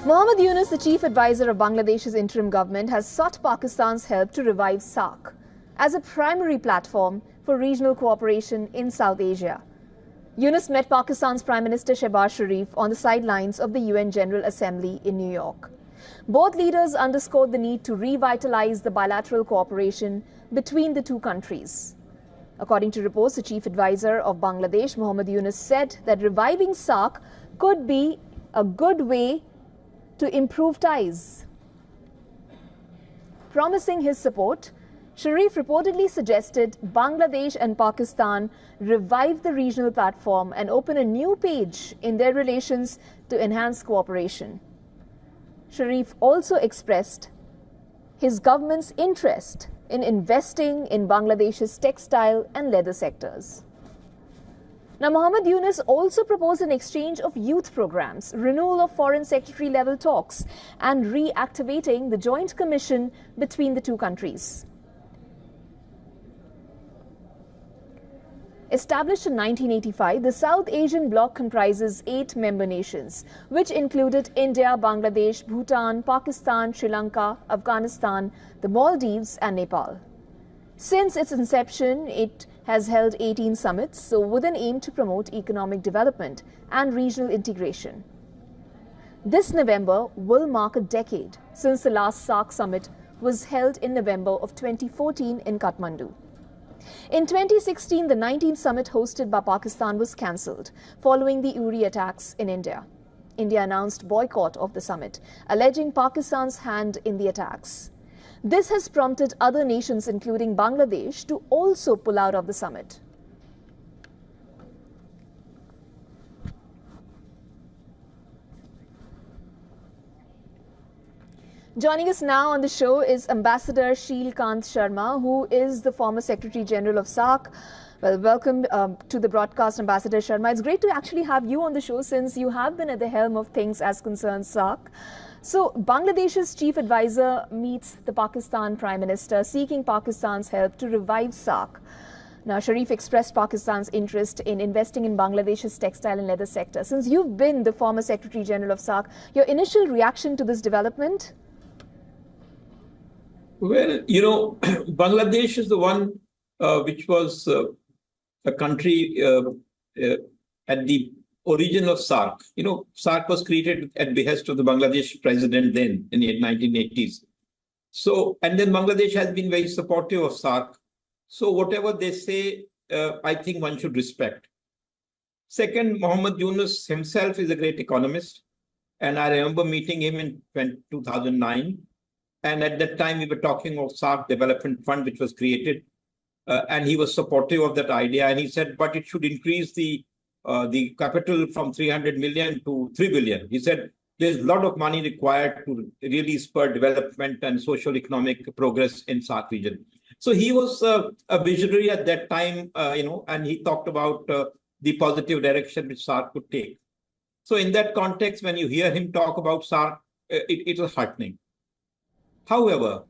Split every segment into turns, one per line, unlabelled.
Mohammad Yunus, the chief advisor of Bangladesh's interim government, has sought Pakistan's help to revive SAARC as a primary platform for regional cooperation in South Asia. Yunus met Pakistan's Prime Minister Sharif on the sidelines of the UN General Assembly in New York. Both leaders underscored the need to revitalize the bilateral cooperation between the two countries. According to reports, the chief advisor of Bangladesh, Mohammad Yunus, said that reviving SAARC could be a good way to improve ties. Promising his support, Sharif reportedly suggested Bangladesh and Pakistan revive the regional platform and open a new page in their relations to enhance cooperation. Sharif also expressed his government's interest in investing in Bangladesh's textile and leather sectors. Now, Mohammad Yunus also proposed an exchange of youth programs, renewal of foreign secretary level talks, and reactivating the joint commission between the two countries. Established in 1985, the South Asian bloc comprises 8 member nations, which included India, Bangladesh, Bhutan, Pakistan, Sri Lanka, Afghanistan, the Maldives, and Nepal. Since its inception, it has held 18 summits, with an aim to promote economic development and regional integration. This November will mark a decade since the last SAARC summit was held in November of 2014 in Kathmandu. In 2016, the 19th summit hosted by Pakistan was cancelled following the Uri attacks in India. India announced boycott of the summit, alleging Pakistan's hand in the attacks. This has prompted other nations, including Bangladesh, to also pull out of the summit. Joining us now on the show is Ambassador Shilkant Sharma, who is the former Secretary General of SAARC. Well, welcome to the broadcast, Ambassador Sharma. It's great to actually have you on the show since you have been at the helm of things as concerns SAARC. So, Bangladesh's chief advisor meets the Pakistan Prime Minister, seeking Pakistan's help to revive SAARC. Now, Sharif expressed Pakistan's interest in investing in Bangladesh's textile and leather sector. Since you've been the former Secretary General of SAARC, your initial reaction to this development?
Well, Bangladesh is the one which was a country at the origin of SAARC. SAARC was created at behest of the Bangladesh president then in the 1980s. So, and then Bangladesh has been very supportive of SAARC. So whatever they say, I think one should respect. Second, Mohammad Yunus himself is a great economist. And I remember meeting him in 2009. And at that time, we were talking of SAARC Development Fund, which was created. And he was supportive of that idea. And he said, but it should increase the capital from 300 million to 3 billion. He said, there's a lot of money required to really spur development and social economic progress in SAARC region. So he was a visionary at that time, and he talked about the positive direction which SAARC could take. So in that context, when you hear him talk about SAARC, it was heartening. However,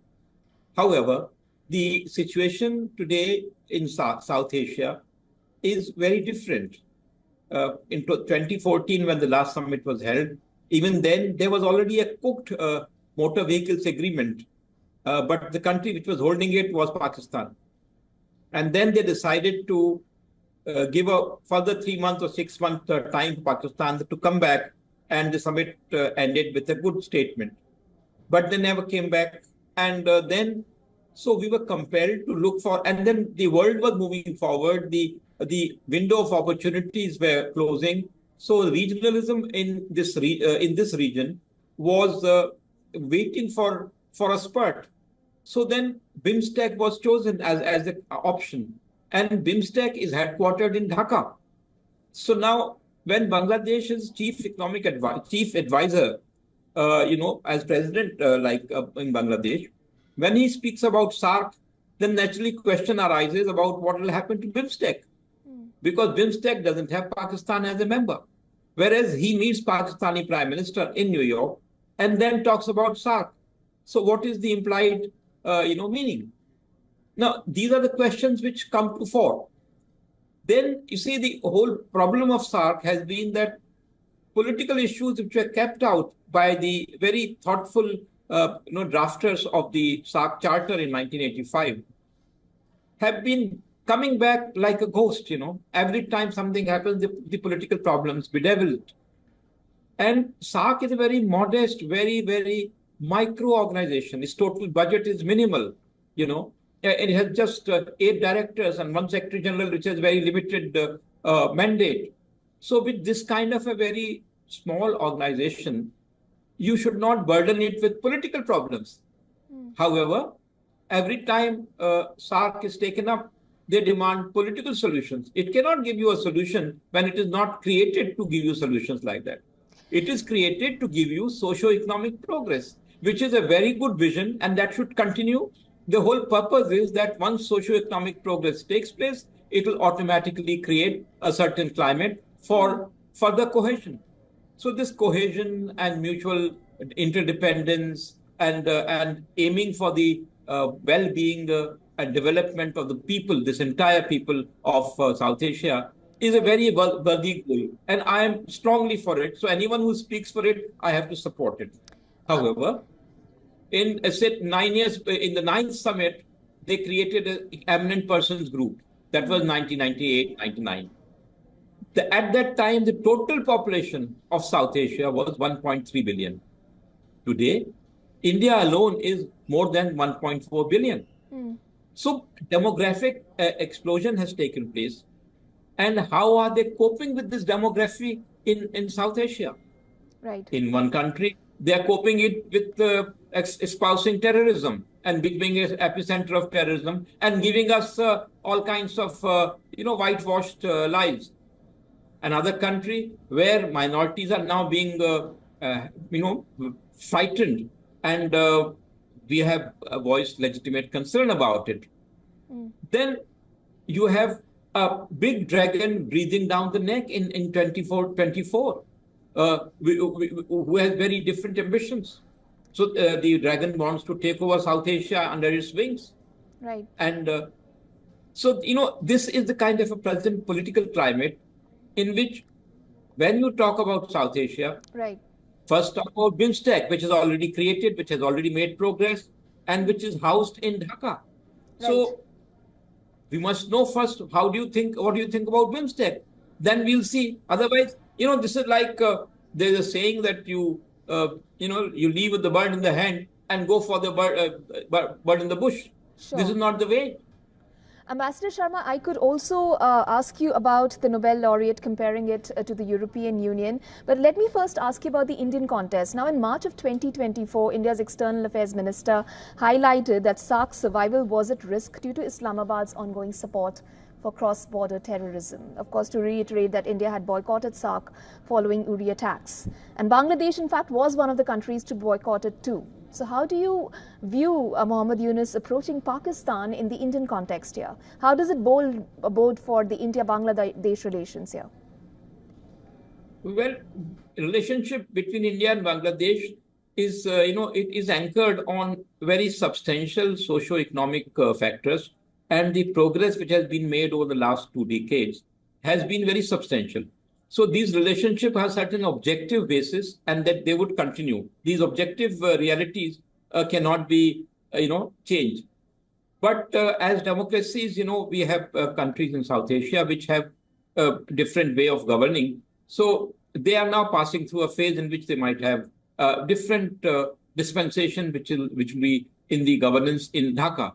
the situation today in South Asia is very different. In 2014, when the last summit was held, even then there was already a cooked motor vehicles agreement, but the country which was holding it was Pakistan. And then they decided to give a further 3 months or 6 month time for Pakistan to come back, and the summit ended with a good statement. But they never came back. And then, so we were compelled to look for, and then the world was moving forward. The window of opportunities were closing. So regionalism in this region was waiting for a spurt. So then BIMSTEC was chosen as an option. And BIMSTEC is headquartered in Dhaka. So now, when Bangladesh's chief advisor, as president, in Bangladesh, when he speaks about SAARC, then naturally question arises about what will happen to BIMSTEC. Because BIMSTEC doesn't have Pakistan as a member. Whereas he meets Pakistani Prime Minister in New York and then talks about SAARC. So what is the implied, meaning? Now, these are the questions which come to fore. Then, you see, the whole problem of SAARC has been that political issues which were kept out by the very thoughtful drafters of the SAARC Charter in 1985 have been coming back like a ghost. Every time something happens, the political problems bedevil it. And SAARC is a very modest, very, very micro organization. Its total budget is minimal. It has just 8 directors and 1 secretary general, which has very limited mandate. So with this kind of a very small organization, you should not burden it with political problems. However, every time SAARC is taken up, they demand political solutions. It cannot give you a solution when it is not created to give you solutions like that. It is created to give you socio-economic progress, which is a very good vision, and that should continue. The whole purpose is that once socio-economic progress takes place, it will automatically create a certain climate for further cohesion. So this cohesion and mutual interdependence and aiming for the well-being and development of the people, this entire people of South Asia, is a very worthy goal. And I am strongly for it. So anyone who speaks for it, I have to support it. However, in the 9th summit, they created an eminent persons group. That was 1998, 99. At that time, the total population of South Asia was 1.3 billion. Today, India alone is more than 1.4 billion. So demographic explosion has taken place. And how are they coping with this demography in South Asia?
Right.
In one country, they are coping it with espousing terrorism and being an epicenter of terrorism and giving us all kinds of, whitewashed lies. Another country where minorities are now being, frightened, and we have voiced legitimate concern about it. Then you have a big dragon breathing down the neck in 24, who has very different ambitions. So the dragon wants to take over South Asia under its wings.
Right.
And so, this is the kind of a present political climate in which, when you talk about South Asia,
right,
first talk about BIMSTEC, which is already created, which has already made progress, and which is housed in Dhaka. Right. So we must know first, what do you think about BIMSTEC? Then we'll see. Otherwise, this is like there's a saying that you leave with the bird in the hand and go for the bird in the bush. Sure. This is not the way.
Ambassador Sharma, I could also ask you about the Nobel laureate, comparing it to the European Union. But let me first ask you about the Indian contest. Now, in March of 2024, India's External Affairs Minister highlighted that SAARC's survival was at risk due to Islamabad's ongoing support for cross-border terrorism. Of course, to reiterate that India had boycotted SAARC following Uri attacks. And Bangladesh, in fact, was one of the countries to boycott it too. So how do you view Mohammad Yunus approaching Pakistan in the Indian context here? How does it bode for the India-Bangladesh relations here?
Well, relationship between India and Bangladesh is, it is anchored on very substantial socio-economic factors, and the progress which has been made over the last 2 decades has been very substantial. So these relationships have certain objective basis, and that they would continue. These objective realities cannot be, changed. But as democracies, we have countries in South Asia which have a different way of governing. So they are now passing through a phase in which they might have different dispensation, which will be in the governance in Dhaka.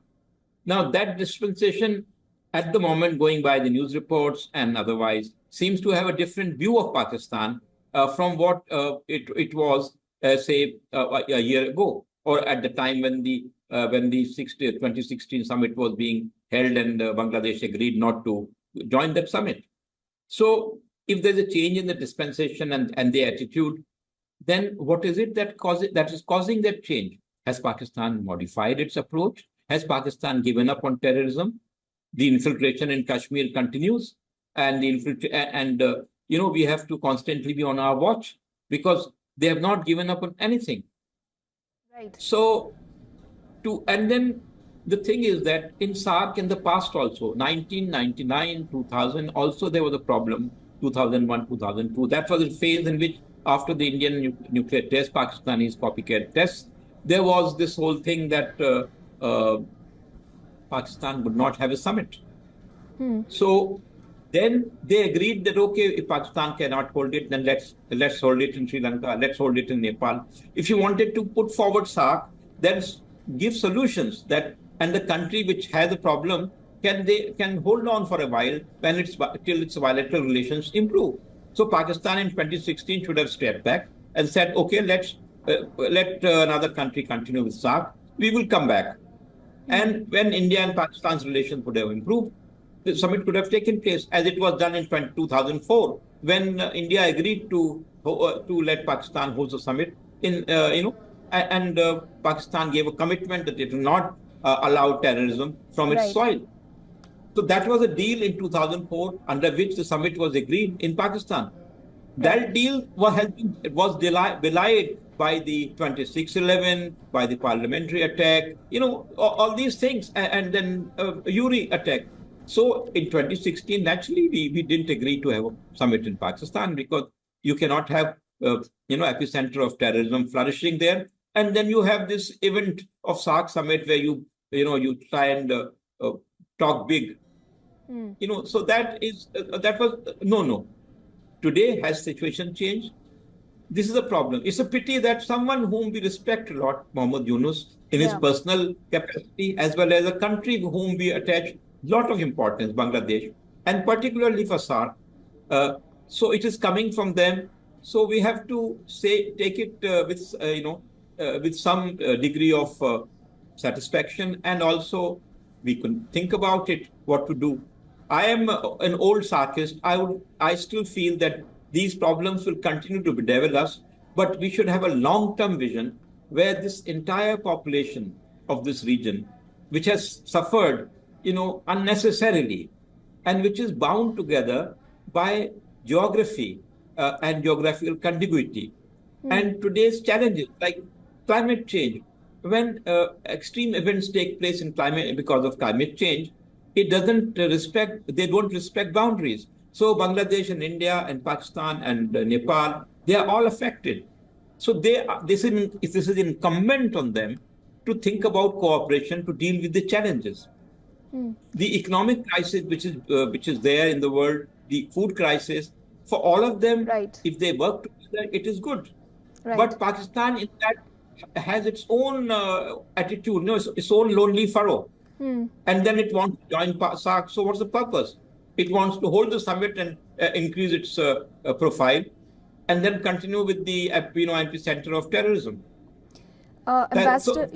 Now that dispensation, at the moment, going by the news reports and otherwise, seems to have a different view of Pakistan from what it was, say, a year ago, or at the time when the 2016 summit was being held and Bangladesh agreed not to join that summit. So if there's a change in the dispensation and the attitude, then what is it that is causing that change? Has Pakistan modified its approach? Has Pakistan given up on terrorism? The infiltration in Kashmir continues, and we have to constantly be on our watch because they have not given up on anything.
Right.
So, and then the thing is that in SAARC in the past also, 1999, 2000, also there was a problem, 2001, 2002. That was a phase in which after the Indian nuclear test, Pakistani's copycat tests, there was this whole thing that Pakistan would not have a summit. So then they agreed that, okay, if Pakistan cannot hold it, then let's hold it in Sri Lanka, let's hold it in Nepal. If you wanted to put forward SAARC, then give solutions that, and the country which has a problem can hold on for a while till its bilateral relations improve. So Pakistan in 2016 should have stepped back and said, okay, let another country continue with SAARC. We will come back. And when India and Pakistan's relations would have improved, the summit could have taken place, as it was done in 2004, when India agreed to let Pakistan host the summit. And Pakistan gave a commitment that it will not allow terrorism from its soil. So that was a deal in 2004 under which the summit was agreed in Pakistan. That deal was belied by the 26/11, by the parliamentary attack, all these things, and then Uri attack. So in 2016, naturally, we didn't agree to have a summit in Pakistan, because you cannot have, epicenter of terrorism flourishing there. And then you have this event of SAARC summit where you try and talk big. So that was no. Today, has situation changed? This is a problem. It's a pity that someone whom we respect a lot, Mohammad Yunus, in his personal capacity, as well as a country whom we attach a lot of importance, Bangladesh, and particularly for SAARC. So it is coming from them. So we have to take it with some degree of satisfaction, and also we can think about it, what to do. I am an old SAARCist. I still feel that these problems will continue to bedevil us, but we should have a long-term vision where this entire population of this region, which has suffered, unnecessarily, and which is bound together by geography and geographical contiguity, and today's challenges like climate change. When extreme events take place in climate because of climate change, they don't respect boundaries. So Bangladesh and India and Pakistan and Nepal, they are all affected. So this is incumbent on them to think about cooperation to deal with the challenges. The economic crisis which is there in the world, the food crisis, for all of them, if they work together, it is good. But Pakistan, in that, has its own attitude, its own lonely furrow. And then it wants to join SAARC. So what's the purpose? It wants to hold the summit and increase its profile, and then continue with the epicenter of terrorism.
Ambassador,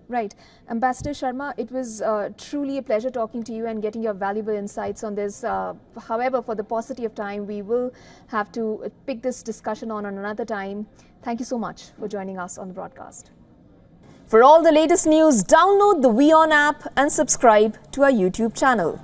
Right. Ambassador Sharma, it was truly a pleasure talking to you and getting your valuable insights on this. However, for the paucity of time, we will have to pick this discussion on another time. Thank you so much for joining us on the broadcast. For all the latest news, download the WION app and subscribe to our YouTube channel.